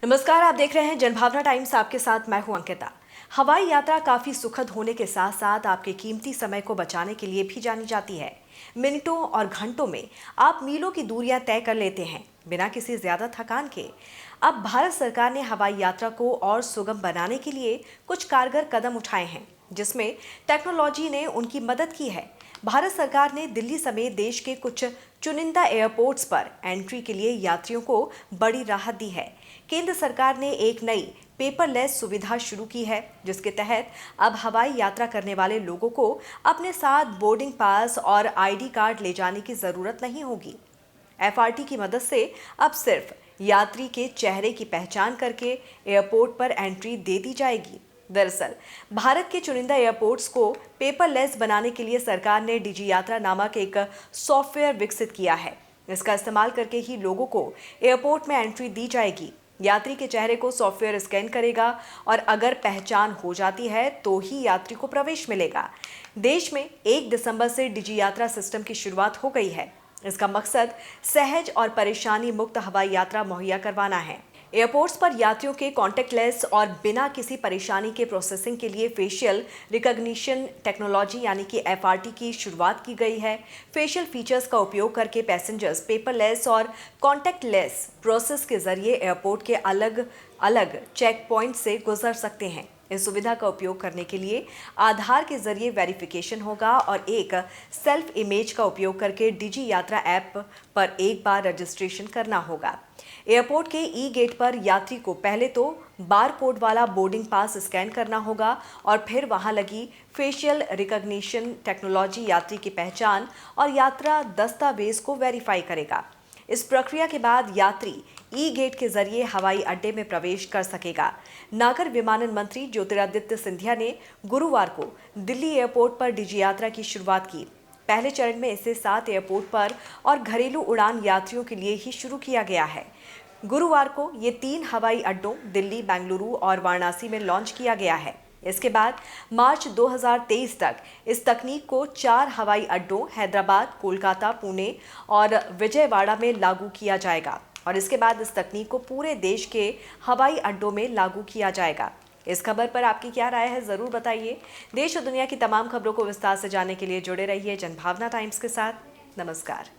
नमस्कार, आप देख रहे हैं जनभावना टाइम्स। आपके साथ मैं हूं अंकिता। हवाई यात्रा काफी सुखद होने के साथ साथ आपके कीमती समय को बचाने के लिए भी जानी जाती है। मिनटों और घंटों में आप मीलों की दूरियां तय कर लेते हैं बिना किसी ज्यादा थकान के। अब भारत सरकार ने हवाई यात्रा को और सुगम बनाने के लिए कुछ कारगर कदम उठाए हैं, जिसमें टेक्नोलॉजी ने उनकी मदद की है। भारत सरकार ने दिल्ली समेत देश के कुछ चुनिंदा एयरपोर्ट्स पर एंट्री के लिए यात्रियों को बड़ी राहत दी है। केंद्र सरकार ने एक नई पेपरलेस सुविधा शुरू की है, जिसके तहत अब हवाई यात्रा करने वाले लोगों को अपने साथ बोर्डिंग पास और आईडी कार्ड ले जाने की जरूरत नहीं होगी। एफआरटी की मदद से अब सिर्फ यात्री के चेहरे की पहचान करके एयरपोर्ट पर एंट्री दे दी जाएगी। दरअसल भारत के चुनिंदा एयरपोर्ट्स को पेपरलेस बनाने के लिए सरकार ने डिजी यात्रा नामक एक सॉफ्टवेयर विकसित किया है। इसका इस्तेमाल करके ही लोगों को एयरपोर्ट में एंट्री दी जाएगी। यात्री के चेहरे को सॉफ्टवेयर स्कैन करेगा और अगर पहचान हो जाती है तो ही यात्री को प्रवेश मिलेगा। देश में 1 दिसंबर से डिजी यात्रा सिस्टम की शुरुआत हो गई है। इसका मकसद सहज और परेशानी मुक्त हवाई यात्रा मुहैया करवाना है। एयरपोर्ट्स पर यात्रियों के कॉन्टैक्टलेस और बिना किसी परेशानी के प्रोसेसिंग के लिए फेशियल रिकॉग्निशन टेक्नोलॉजी यानी कि एफआरटी की शुरुआत की गई है। फेशियल फीचर्स का उपयोग करके पैसेंजर्स पेपरलेस और कॉन्टैक्टलेस प्रोसेस के जरिए एयरपोर्ट के अलग अलग चेक पॉइंट से गुजर सकते हैं। इस सुविधा का उपयोग करने के लिए आधार के जरिए वेरिफिकेशन होगा और एक सेल्फ इमेज का उपयोग करके डिजी यात्रा ऐप पर एक बार रजिस्ट्रेशन करना होगा। एयरपोर्ट के ई गेट पर यात्री को पहले तो बार कोड वाला बोर्डिंग पास स्कैन करना होगा और फिर वहां लगी फेशियल रिकॉग्निशन टेक्नोलॉजी यात्री की पहचान और यात्रा दस्तावेज को वेरीफाई करेगा। इस प्रक्रिया के बाद यात्री ई गेट के जरिए हवाई अड्डे में प्रवेश कर सकेगा। नागर विमानन मंत्री ज्योतिरादित्य सिंधिया ने गुरुवार को दिल्ली एयरपोर्ट पर डिजी यात्रा की शुरुआत की। पहले चरण में इसे 7 एयरपोर्ट पर और घरेलू उड़ान यात्रियों के लिए ही शुरू किया गया है। गुरुवार को ये 3 हवाई अड्डों दिल्ली, बेंगलुरु और वाराणसी में लॉन्च किया गया है। इसके बाद मार्च 2023 तक इस तकनीक को 4 हवाई अड्डों हैदराबाद, कोलकाता, पुणे और विजयवाड़ा में लागू किया जाएगा और इसके बाद इस तकनीक को पूरे देश के हवाई अड्डों में लागू किया जाएगा। इस खबर पर आपकी क्या राय है, जरूर बताइए। देश और दुनिया की तमाम खबरों को विस्तार से जानने के लिए जुड़े रहिए जनभावना टाइम्स के साथ। नमस्कार।